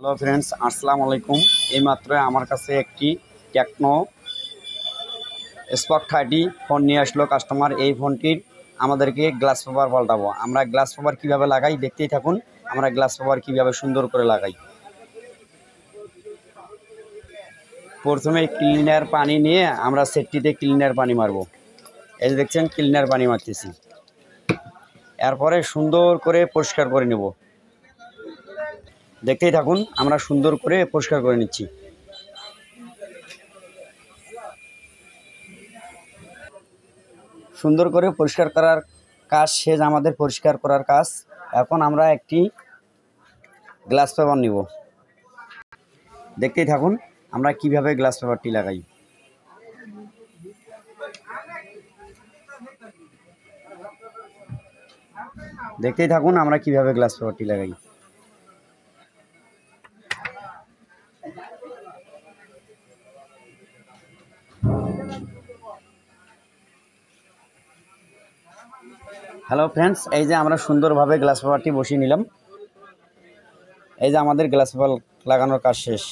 Hello friends, আসসালামু আলাইকুম। এইমাত্র আমার কাছে একটি টেকনো স্পক 30 ফোন নিয়ে আসলো কাস্টমার। এই ফোনটির আমাদেরকে গ্লাস পেপার পাল্টাবো। আমরা গ্লাস পেপার কীভাবে লাগাই দেখতেই থাকুন। আমরা গ্লাস পেপার কীভাবে সুন্দর করে লাগাই। প্রথমে ক্লিনার পানি নিয়ে আমরা সেটটিতে ক্লিনার পানি মারবো। এই যে দেখছেন, ক্লিনার পানি মারতেছি। এরপরে সুন্দর করে পরিষ্কার করে নেব। দেখতেই থাকুন, আমরা সুন্দর করে পরিষ্কার করে নিচ্ছি। সুন্দর করে পরিষ্কার করার কাজ শেষ, আমাদের পরিষ্কার করার কাজ। এখন আমরা একটি গ্লাস পেপার নিব। দেখতেই থাকুন আমরা কিভাবে গ্লাস পেপারটি লাগাই। দেখতেই থাকুন আমরা কিভাবে গ্লাস পেপারটি লাগাই। হ্যালো ফ্রেন্ডস, এই যে আমরা সুন্দরভাবে গ্লাস পেপারটি বসিয়ে নিলাম। এই যে আমাদের গ্লাস পেপার লাগানোর কাজ শেষ।